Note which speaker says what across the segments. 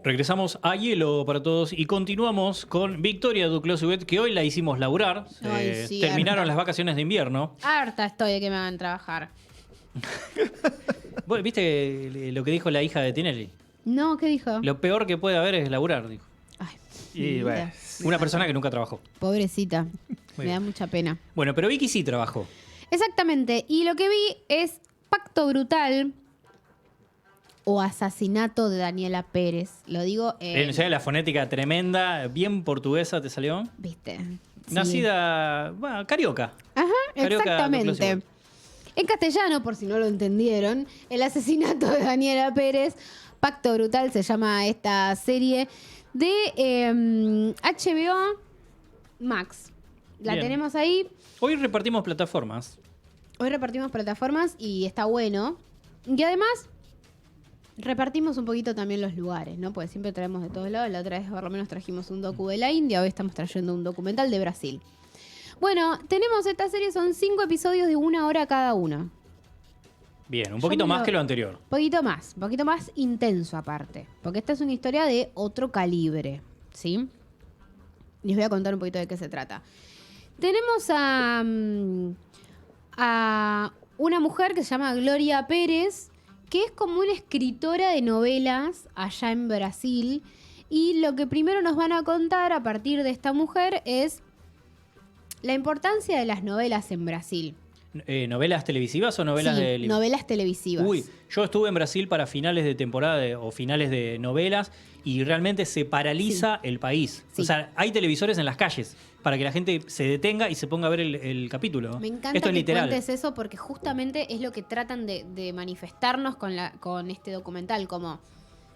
Speaker 1: Regresamos a Hielo para Todos y continuamos con Victoria Duclos-Huguet, que hoy la hicimos laburar.
Speaker 2: Ay, sí,
Speaker 1: terminaron
Speaker 2: harta.
Speaker 1: las vacaciones de invierno.
Speaker 2: Harta estoy de que me hagan trabajar.
Speaker 1: ¿Vos ¿Viste lo que dijo la hija de Tinelli?
Speaker 2: No, ¿qué dijo?
Speaker 1: Lo peor que puede haber es laburar, dijo.
Speaker 2: Ay,
Speaker 1: Y
Speaker 2: mira,
Speaker 1: bueno,
Speaker 2: me
Speaker 1: una
Speaker 2: mata.
Speaker 1: persona que nunca trabajó.
Speaker 2: Pobrecita.
Speaker 1: Muy
Speaker 2: Me da
Speaker 1: bien.
Speaker 2: mucha pena.
Speaker 1: Bueno, pero Vicky sí trabajó.
Speaker 2: Exactamente. Y lo que vi es Pacto Brutal o Asesinato de Daniela Pérez. Lo digo
Speaker 1: O sea, la fonética tremenda, bien portuguesa te salió.
Speaker 2: ¿Viste? Sí.
Speaker 1: Nacida, bueno, carioca.
Speaker 2: Ajá,
Speaker 1: Carioca
Speaker 2: exactamente.
Speaker 1: Duclos-Huguet.
Speaker 2: En castellano, por si no lo entendieron, El asesinato de Daniela Pérez, Pacto Brutal se llama esta serie de HBO Max. La
Speaker 1: Bien.
Speaker 2: tenemos ahí.
Speaker 1: Hoy repartimos plataformas.
Speaker 2: Hoy repartimos plataformas y está bueno. Y además, repartimos un poquito también los lugares, ¿no? Porque siempre traemos de todos lados. La otra vez por lo menos trajimos un docu de la India, hoy estamos trayendo un documental de Brasil. Bueno, tenemos esta serie, son 5 episodios de 1 hora cada uno.
Speaker 1: Bien, un poquito más que lo anterior.
Speaker 2: Un poquito más intenso aparte. Porque esta es una historia de otro calibre, ¿sí? Les voy a contar un poquito de qué se trata. Tenemos a una mujer que se llama Gloria Pérez, que es como una escritora de novelas allá en Brasil. Y lo que primero nos van a contar a partir de esta mujer es la importancia de las novelas en Brasil.
Speaker 1: ¿Novelas televisivas o novelas
Speaker 2: Sí,
Speaker 1: de libros?
Speaker 2: novelas televisivas.
Speaker 1: Uy, yo estuve en Brasil para finales de temporada o finales de novelas y realmente se paraliza el país.
Speaker 2: Sí.
Speaker 1: O sea, hay televisores en las calles para que la gente se detenga y se ponga a ver el capítulo.
Speaker 2: Me encanta
Speaker 1: Esto es
Speaker 2: que
Speaker 1: literal.
Speaker 2: cuentes eso porque justamente es lo que tratan de manifestarnos con este documental, como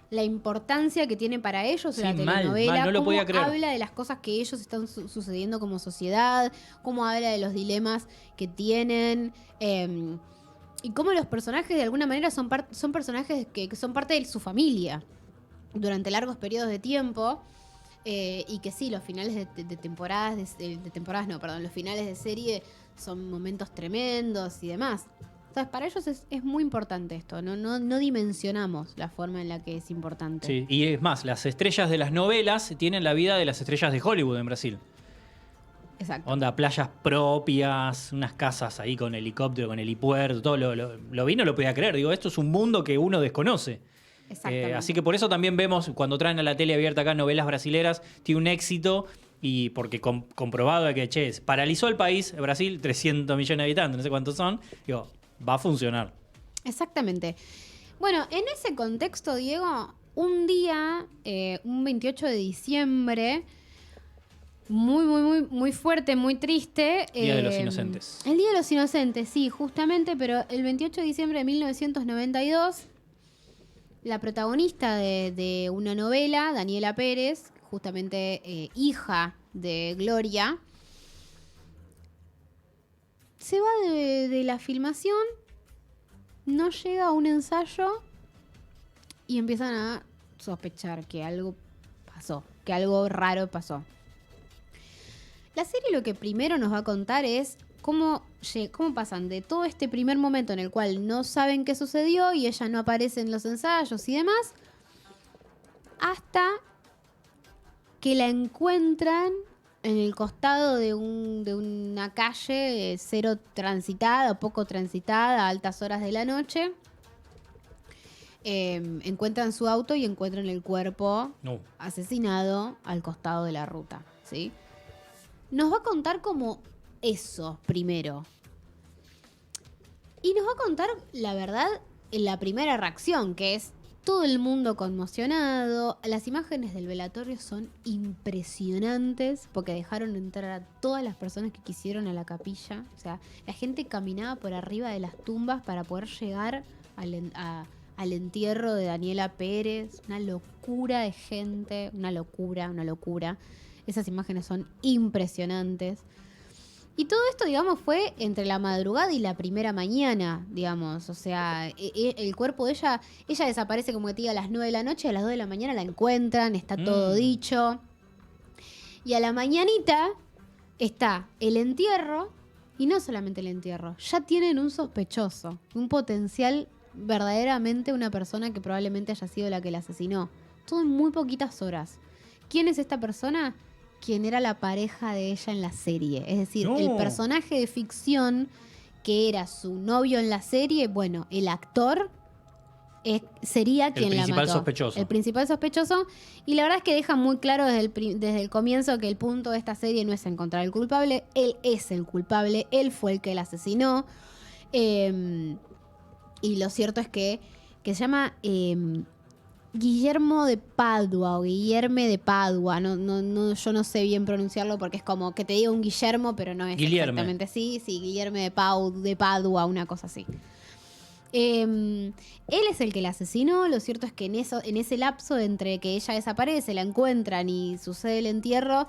Speaker 2: la importancia que tiene para ellos
Speaker 1: Sí,
Speaker 2: la
Speaker 1: mal,
Speaker 2: telenovela,
Speaker 1: no lo
Speaker 2: cómo
Speaker 1: podía creer.
Speaker 2: habla de las cosas que ellos están sucediendo como sociedad, cómo habla de los dilemas que tienen, y cómo los personajes de alguna manera son personajes que son parte de su familia durante largos periodos de tiempo. Y que sí, los finales de temporadas, los finales de serie son momentos tremendos y demás. Entonces, para ellos es muy importante esto, no dimensionamos la forma en la que es importante.
Speaker 1: Sí, y es más, las estrellas de las novelas tienen la vida de las estrellas de Hollywood en Brasil.
Speaker 2: Exacto.
Speaker 1: Onda, playas propias, unas casas ahí con helicóptero, con helipuerto, todo lo vi, no lo podía creer. Digo, esto es un mundo que uno desconoce.
Speaker 2: Exactamente.
Speaker 1: Así que por eso también vemos, cuando traen a la tele abierta acá novelas brasileras, tiene un éxito y porque comprobado de que, che, paralizó el país, Brasil, 300 millones de habitantes, no sé cuántos son, digo, va a funcionar.
Speaker 2: Exactamente. Bueno, en ese contexto, Diego, un día, un 28 de diciembre, muy fuerte, muy triste.
Speaker 1: Día de los Inocentes.
Speaker 2: El Día de los Inocentes, sí, justamente, pero el 28 de diciembre de 1992, la protagonista de una novela, Daniela Pérez, justamente hija de Gloria, se va de la filmación, no llega a un ensayo y empiezan a sospechar que algo pasó, que algo raro pasó. La serie lo que primero nos va a contar es cómo pasan de todo este primer momento en el cual no saben qué sucedió y ella no aparece en los ensayos y demás, hasta que la encuentran en el costado de una calle cero transitada, poco transitada, a altas horas de la noche. Encuentran su auto y encuentran el cuerpo
Speaker 1: No.
Speaker 2: asesinado al costado de la ruta, ¿sí? Nos va a contar como eso primero. Y nos va a contar, la verdad, en la primera reacción, que es todo el mundo conmocionado. Las imágenes del velatorio son impresionantes porque dejaron entrar a todas las personas que quisieron a la capilla. O sea, la gente caminaba por arriba de las tumbas para poder llegar al entierro de Daniela Pérez. Una locura de gente, una locura. Esas imágenes son impresionantes. Y todo esto, digamos, fue entre la madrugada y la primera mañana, digamos. O sea, el cuerpo de ella desaparece, como que te diga, a las 9 de la noche, a las 2 de la mañana la encuentran, está todo dicho. Y a la mañanita está el entierro, y no solamente el entierro, ya tienen un sospechoso, un potencial, verdaderamente una persona que probablemente haya sido la que la asesinó. Todo en muy poquitas horas. ¿Quién es esta persona? Quien era la pareja de ella en la serie. Es decir,
Speaker 1: No.
Speaker 2: el personaje de ficción que era su novio en la serie, bueno, el actor sería quien la mató.
Speaker 1: principal sospechoso.
Speaker 2: El principal sospechoso. Y la verdad es que deja muy claro desde el comienzo que el punto de esta serie no es encontrar al culpable. Él es el culpable. Él fue el que la asesinó. Y lo cierto es que se llama Guillermo de Padua o Guillerme de Padua. Yo no sé bien pronunciarlo porque es como que te diga un Guillermo, pero no es
Speaker 1: Guillerme.
Speaker 2: exactamente así. Sí, Guillerme de Padua, una cosa así. Él es el que la asesinó. Lo cierto es que en ese lapso entre que ella desaparece, la encuentran y sucede el entierro,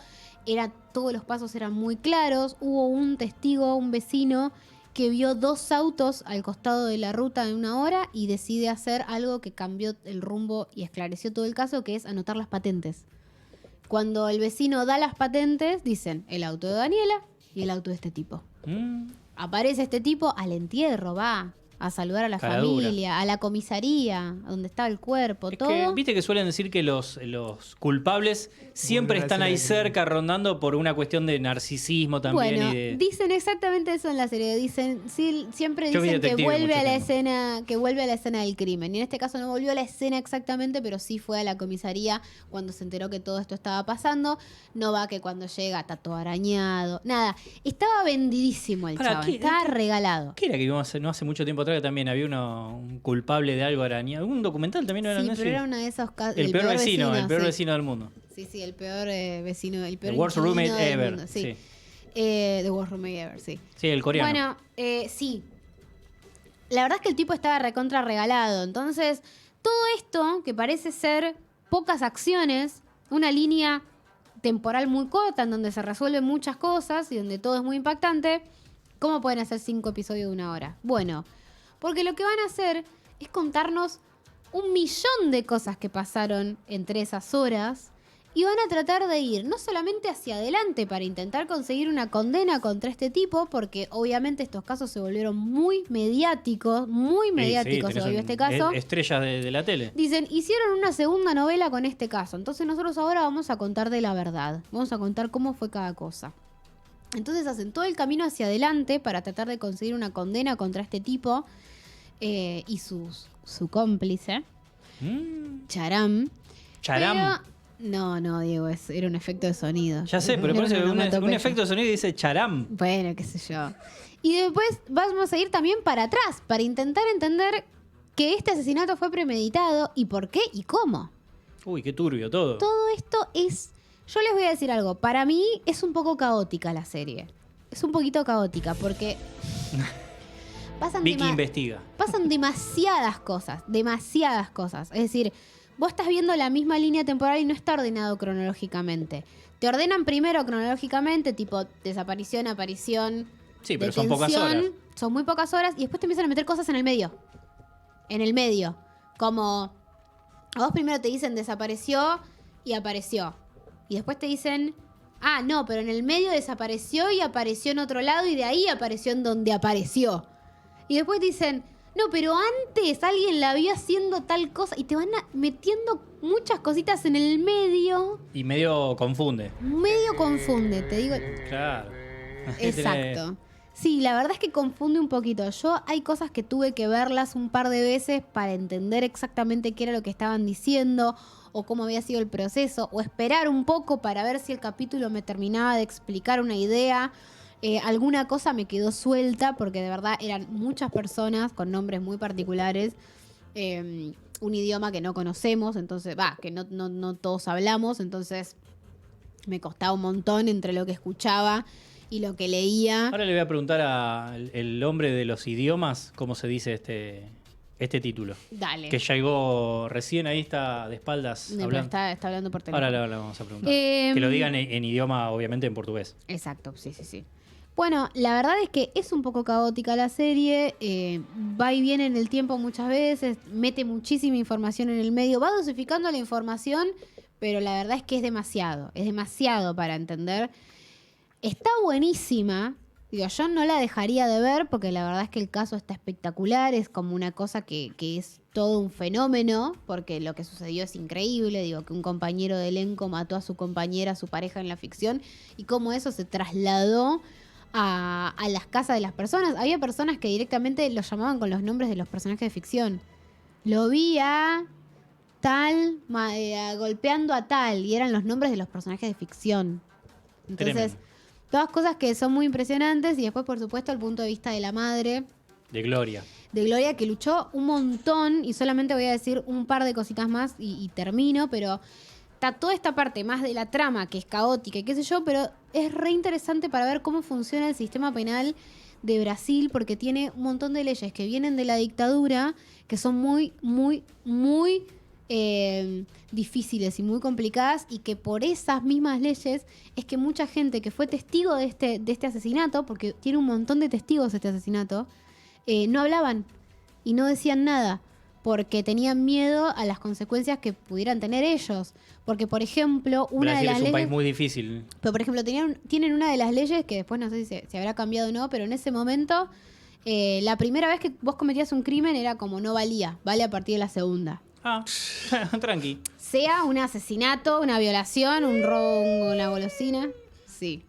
Speaker 2: todos los pasos eran muy claros. Hubo un testigo, un vecino, que vio 2 autos al costado de la ruta en una hora y decide hacer algo que cambió el rumbo y esclareció todo el caso, que es anotar las patentes. Cuando el vecino da las patentes, dicen el auto de Daniela y el auto de este tipo. Aparece este tipo al entierro, va a saludar a la
Speaker 1: Cara
Speaker 2: familia,
Speaker 1: dura.
Speaker 2: a la comisaría, donde estaba el cuerpo,
Speaker 1: Es
Speaker 2: todo.
Speaker 1: que, viste que suelen decir que los culpables siempre
Speaker 3: Volver a
Speaker 1: están
Speaker 3: la
Speaker 1: ahí
Speaker 3: escena del
Speaker 1: cerca rondando por una cuestión de narcisismo también.
Speaker 2: Bueno,
Speaker 1: y de...
Speaker 2: dicen exactamente eso en la serie. Dicen, sí, siempre
Speaker 1: Yo vi
Speaker 2: dicen que
Speaker 1: Detective
Speaker 2: vuelve
Speaker 1: mucho
Speaker 2: a la
Speaker 1: tiempo.
Speaker 2: escena, que vuelve a la escena del crimen. Y en este caso no volvió a la escena exactamente, pero sí fue a la comisaría cuando se enteró que todo esto estaba pasando. No va que cuando llega está todo arañado. Nada, estaba vendidísimo el
Speaker 1: Pará,
Speaker 2: chabón, estaba regalado.
Speaker 1: ¿Qué era que vimos no hace mucho tiempo atrás que también había un culpable de algo arañado? ¿Un documental también no era
Speaker 2: Sí,
Speaker 1: en
Speaker 2: pero
Speaker 1: Netflix?
Speaker 2: era uno de esos casos.
Speaker 1: El peor vecino, el peor
Speaker 2: sí.
Speaker 1: vecino del mundo.
Speaker 2: Sí, el peor vecino, el peor
Speaker 1: The worst
Speaker 2: inquilino
Speaker 1: roommate
Speaker 2: del
Speaker 1: ever.
Speaker 2: mundo, sí.
Speaker 1: Sí.
Speaker 2: The worst roommate ever, sí.
Speaker 1: Sí, el coreano.
Speaker 2: Bueno, sí. La verdad es que el tipo estaba recontra regalado. Entonces, todo esto, que parece ser pocas acciones, una línea temporal muy corta en donde se resuelven muchas cosas y donde todo es muy impactante, ¿cómo pueden hacer 5 episodios de 1 hora? Bueno, porque lo que van a hacer es contarnos 1.000.000 de cosas que pasaron entre esas horas y van a tratar de ir no solamente hacia adelante para intentar conseguir una condena contra este tipo, porque obviamente estos casos se volvieron muy mediáticos se
Speaker 1: tenés
Speaker 2: volvió este caso.
Speaker 1: Estrellas de la tele.
Speaker 2: Dicen, hicieron una segunda novela con este caso, entonces nosotros ahora vamos a contar de la verdad, vamos a contar cómo fue cada cosa. Entonces hacen todo el camino hacia adelante para tratar de conseguir una condena contra este tipo y su cómplice, Charam.
Speaker 1: Charam.
Speaker 2: Pero- no, Diego, era un efecto de sonido.
Speaker 1: Ya sé, pero
Speaker 2: Era
Speaker 1: parece
Speaker 2: una
Speaker 1: un
Speaker 2: onomatopeya.
Speaker 1: efecto de sonido dice charam.
Speaker 2: Bueno, qué sé yo. Y después vamos a ir también para atrás, para intentar entender que este asesinato fue premeditado y por qué y cómo.
Speaker 1: Uy, qué turbio todo.
Speaker 2: Todo esto es... Yo les voy a decir algo. Para mí es un poco caótica la serie. Es un poquito caótica porque...
Speaker 1: Vicky investiga.
Speaker 2: pasan demasiadas cosas. Es decir, vos estás viendo la misma línea temporal y no está ordenado cronológicamente. Te ordenan primero cronológicamente, tipo desaparición, aparición,
Speaker 1: Sí, pero son pocas
Speaker 2: detención.
Speaker 1: horas.
Speaker 2: Son muy pocas horas y después te empiezan a meter cosas en el medio. En el medio. Como a vos primero te dicen desapareció y apareció. Y después te dicen, ah, no, pero en el medio desapareció y apareció en otro lado y de ahí apareció en donde apareció. Y después dicen, no, pero antes alguien la vio haciendo tal cosa. Y te van metiendo muchas cositas en el medio.
Speaker 1: Y medio confunde.
Speaker 2: Medio confunde, te digo.
Speaker 1: Claro.
Speaker 2: Exacto. Sí, la verdad es que confunde un poquito. Yo hay cosas que tuve que verlas un par de veces para entender exactamente qué era lo que estaban diciendo o cómo había sido el proceso, o esperar un poco para ver si el capítulo me terminaba de explicar una idea. Alguna cosa me quedó suelta porque de verdad eran muchas personas con nombres muy particulares, un idioma que no conocemos, entonces, que no todos hablamos, entonces me costaba un montón entre lo que escuchaba y lo que leía.
Speaker 1: Ahora le voy a preguntar al hombre de los idiomas cómo se dice este título.
Speaker 2: Dale.
Speaker 1: Que llegó recién, ahí está de espaldas
Speaker 2: Pero
Speaker 1: hablando.
Speaker 2: está hablando por teléfono.
Speaker 1: Ahora le vamos a preguntar.
Speaker 2: Eh,
Speaker 1: Que lo digan en idioma, obviamente en portugués.
Speaker 2: Exacto, sí. Bueno, la verdad es que es un poco caótica la serie, va y viene en el tiempo muchas veces, mete muchísima información en el medio, va dosificando la información, pero la verdad es que es demasiado para entender. Está buenísima, Digo, yo no la dejaría de ver porque la verdad es que el caso está espectacular, es como una cosa que es todo un fenómeno, porque lo que sucedió es increíble, digo, que un compañero de elenco mató a su compañera, a su pareja en la ficción, y cómo eso se trasladó a las casas de las personas. Había personas que directamente los llamaban con los nombres de los personajes de ficción. Lo vi a tal, golpeando a tal, y eran los nombres de los personajes de ficción. Entonces...
Speaker 1: Tremendo.
Speaker 2: Todas cosas que son muy impresionantes y después, por supuesto, el punto de vista de la madre,
Speaker 1: De Gloria.
Speaker 2: de Gloria, que luchó un montón y solamente voy a decir un par de cositas más y termino, pero está toda esta parte más de la trama que es caótica y qué sé yo, pero es re interesante para ver cómo funciona el sistema penal de Brasil porque tiene un montón de leyes que vienen de la dictadura que son muy, muy, muy... difíciles y muy complicadas y que por esas mismas leyes es que mucha gente que fue testigo de este asesinato, porque tiene un montón de testigos este asesinato, no hablaban y no decían nada porque tenían miedo a las consecuencias que pudieran tener ellos. Porque, por ejemplo, una
Speaker 1: Brasil
Speaker 2: de las
Speaker 1: es un
Speaker 2: leyes...
Speaker 1: país muy difícil.
Speaker 2: Pero, por ejemplo, tienen una de las leyes que después no sé si se habrá cambiado o no, pero en ese momento la primera vez que vos cometías un crimen era como no valía, vale a partir de la segunda.
Speaker 1: Ah, tranqui.
Speaker 2: Sea un asesinato, una violación, un robo, una golosina. Sí,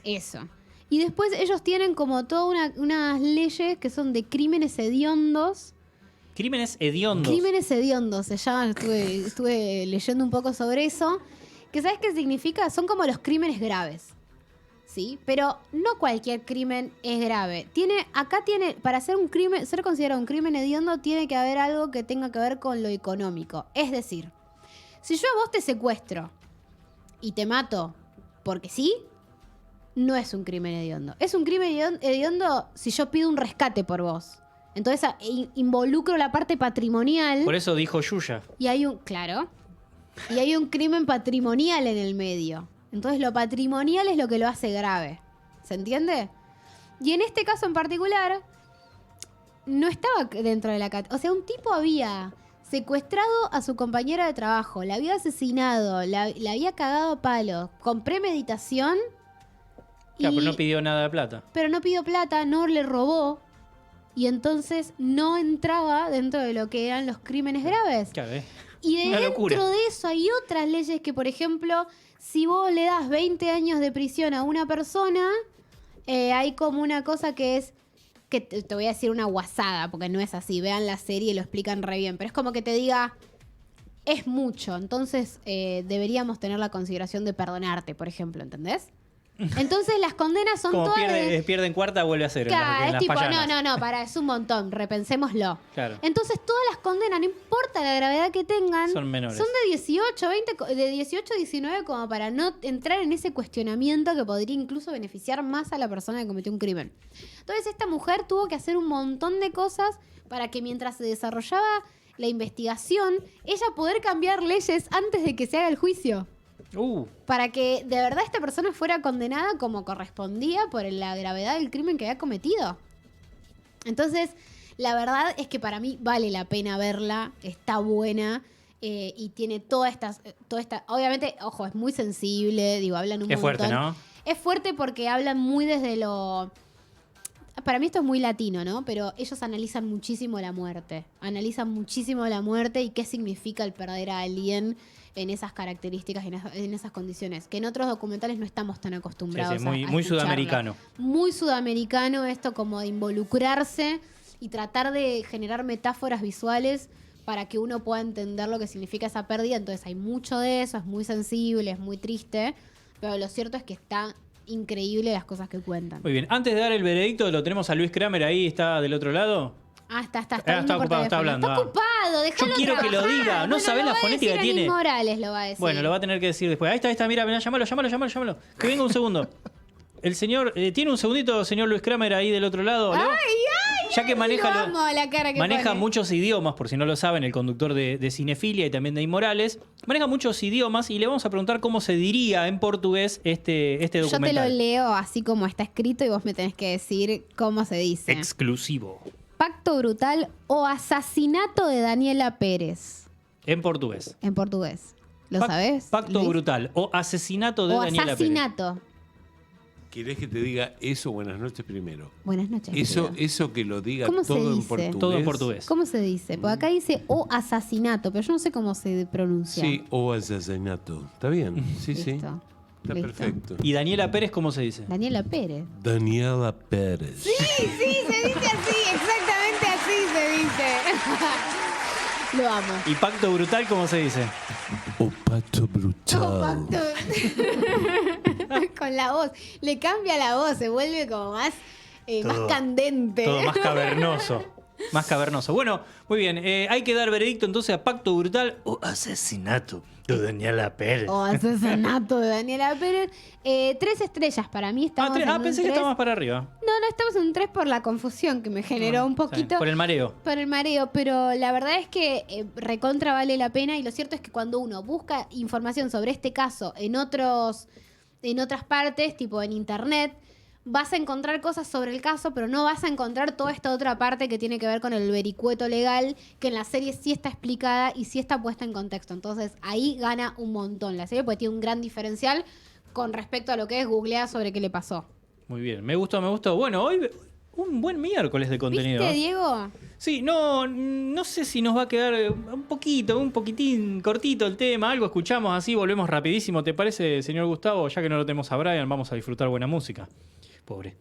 Speaker 2: eso. Y después ellos tienen como todas unas leyes que son de crímenes hediondos.
Speaker 1: Crímenes hediondos.
Speaker 2: Crímenes hediondos se llaman, estuve leyendo un poco sobre eso. ¿Que sabes qué significa? Son como los crímenes graves. ¿Sí? Pero no cualquier crimen es grave. Para ser considerado un crimen hediondo, tiene que haber algo que tenga que ver con lo económico. Es decir, si yo a vos te secuestro y te mato porque sí, no es un crimen hediondo. Es un crimen hediondo si yo pido un rescate por vos. Entonces involucro la parte patrimonial.
Speaker 1: Por eso dijo Yuya.
Speaker 2: Y hay un crimen patrimonial en el medio. Entonces lo patrimonial es lo que lo hace grave. ¿Se entiende? Y en este caso en particular, no estaba dentro de la categoría. O sea, un tipo había secuestrado a su compañera de trabajo, la había asesinado, la había cagado a palos, con premeditación.
Speaker 1: Claro, pero no pidió nada de plata.
Speaker 2: Pero no pidió plata, no le robó. Y entonces no entraba dentro de lo que eran los crímenes graves.
Speaker 1: Claro,
Speaker 2: Y
Speaker 1: una
Speaker 2: dentro
Speaker 1: locura.
Speaker 2: de eso hay otras leyes que, por ejemplo, si vos le das 20 años de prisión a una persona, hay como una cosa que es, que te voy a decir una guasada, porque no es así, vean la serie y lo explican re bien, pero es como que te diga, es mucho, entonces deberíamos tener la consideración de perdonarte, por ejemplo, ¿entendés? Entonces las condenas son
Speaker 1: Como
Speaker 2: todas...
Speaker 1: pierde en cuarta, vuelve a cero.
Speaker 2: Claro,
Speaker 1: en
Speaker 2: es
Speaker 1: las
Speaker 2: tipo,
Speaker 1: payanas.
Speaker 2: no, es un montón, repensémoslo.
Speaker 1: Claro.
Speaker 2: Entonces todas las condenas, no importa la gravedad que tengan,
Speaker 1: Son menores.
Speaker 2: son de 18, 20, de 18 a 19 como para no entrar en ese cuestionamiento que podría incluso beneficiar más a la persona que cometió un crimen. Entonces esta mujer tuvo que hacer un montón de cosas para que mientras se desarrollaba la investigación, ella poder cambiar leyes antes de que se haga el juicio. Para que de verdad esta persona fuera condenada como correspondía por la gravedad del crimen que había cometido. Entonces, la verdad es que para mí vale la pena verla, está buena y tiene toda esta... Obviamente, ojo, es muy sensible, digo, hablan un montón.
Speaker 1: Es fuerte, ¿no?
Speaker 2: Es fuerte porque hablan muy desde lo... Para mí esto es muy latino, ¿no? Pero ellos analizan muchísimo la muerte. Analizan muchísimo la muerte y qué significa el perder a alguien en esas características, en esas condiciones, que en otros documentales no estamos tan acostumbrados.
Speaker 1: Sí, muy
Speaker 2: a
Speaker 1: muy
Speaker 2: escucharlo.
Speaker 1: sudamericano.
Speaker 2: Muy sudamericano esto como de involucrarse y tratar de generar metáforas visuales para que uno pueda entender lo que significa esa pérdida. Entonces hay mucho de eso, es muy sensible, es muy triste, pero lo cierto es que está increíble las cosas que cuentan.
Speaker 1: Muy bien, antes de dar el veredicto, lo tenemos a Luis Kramer ahí, está del otro lado.
Speaker 2: Está
Speaker 1: está
Speaker 2: hablando por
Speaker 1: ocupado, está
Speaker 2: teléfono.
Speaker 1: hablando,
Speaker 2: Está ocupado, déjalo
Speaker 1: Yo quiero que lo
Speaker 2: trabajar.
Speaker 1: diga, no sabés la fonética que tiene.
Speaker 2: Anis Morales lo va a decir.
Speaker 1: Bueno, lo va a tener que decir después. Ahí está, mira, llámalo. Que venga un segundo. El señor, ¿tiene un segundito, señor Luis Kramer, ahí del otro lado?
Speaker 2: ¡Ay,
Speaker 1: Ya que maneja,
Speaker 2: amo la cara que
Speaker 1: maneja
Speaker 2: pone.
Speaker 1: muchos idiomas, por si no lo saben, el conductor de Cinefilia y también de Inmorales. Maneja muchos idiomas y le vamos a preguntar cómo se diría en portugués este
Speaker 2: Yo te
Speaker 1: documental.
Speaker 2: lo leo así como está escrito y vos me tenés que decir cómo se dice.
Speaker 1: Exclusivo.
Speaker 2: Pacto brutal o asesinato de Daniela Pérez.
Speaker 1: En portugués.
Speaker 2: En portugués. ¿Lo sabés?
Speaker 1: Pacto
Speaker 2: Luis?
Speaker 1: brutal o asesinato de
Speaker 2: O
Speaker 1: Daniela Pérez.
Speaker 2: asesinato.
Speaker 3: ¿Querés que te diga eso? Buenas noches primero.
Speaker 2: Buenas noches.
Speaker 3: Eso que lo diga
Speaker 2: ¿Cómo se
Speaker 3: todo en
Speaker 2: dice?
Speaker 3: portugués.
Speaker 1: Todo en portugués.
Speaker 2: ¿Cómo se dice? Porque acá dice o asesinato, pero yo no sé cómo se pronuncia.
Speaker 3: Sí, o asesinato. ¿Está bien? Sí, sí.
Speaker 2: Listo.
Speaker 3: Está
Speaker 2: Listo.
Speaker 3: perfecto.
Speaker 1: ¿Y Daniela Pérez cómo se dice?
Speaker 2: Daniela Pérez.
Speaker 3: Daniela Pérez.
Speaker 2: Sí, se dice así, exactamente así se dice. Lo amo.
Speaker 1: ¿Y Pacto Brutal cómo se dice?
Speaker 3: O Pato Brutal.
Speaker 2: Con la voz. Le cambia la voz, se vuelve como más, más
Speaker 1: Todo-
Speaker 2: candente.
Speaker 1: Todo más cavernoso. Más cavernoso. Bueno, muy bien. Hay que dar veredicto entonces a Pacto Brutal o Asesinato de Daniela Pérez.
Speaker 2: O asesinato de Daniela Pérez. 3 estrellas para mí. Estamos en un
Speaker 1: Pensé que
Speaker 2: 3.
Speaker 1: estaba más para arriba.
Speaker 2: No, estamos en un 3 por la confusión que me generó un
Speaker 1: Está bien,
Speaker 2: poquito.
Speaker 1: por el mareo.
Speaker 2: Por el mareo, pero la verdad es que recontra vale la pena y lo cierto es que cuando uno busca información sobre este caso en otras partes, tipo en internet, vas a encontrar cosas sobre el caso, pero no vas a encontrar toda esta otra parte que tiene que ver con el vericueto legal, que en la serie sí está explicada y sí está puesta en contexto. Entonces ahí gana un montón la serie porque tiene un gran diferencial con respecto a lo que es googlear sobre qué le pasó.
Speaker 1: Muy bien. Me gustó, me gustó. Bueno, hoy un buen miércoles de contenido.
Speaker 2: ¿Viste, Diego?
Speaker 1: Sí, no sé si nos va a quedar un poquitín cortito el tema. Algo escuchamos así, volvemos rapidísimo. ¿Te parece, señor Gustavo? Ya que no lo tenemos a Brian, vamos a disfrutar buena música. Pobre.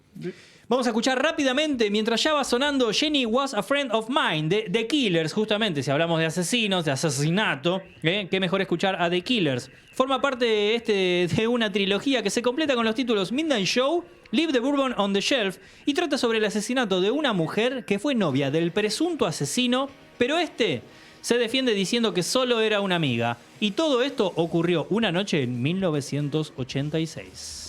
Speaker 1: Vamos a escuchar rápidamente, mientras ya va sonando Jenny Was a Friend of Mine, de The Killers, justamente. Si hablamos de asesinos, de asesinato, qué mejor escuchar a The Killers. Forma parte de una trilogía que se completa con los títulos Midnight Show, Leave the Bourbon on the Shelf, y trata sobre el asesinato de una mujer que fue novia del presunto asesino, pero se defiende diciendo que solo era una amiga. Y todo esto ocurrió una noche en 1986.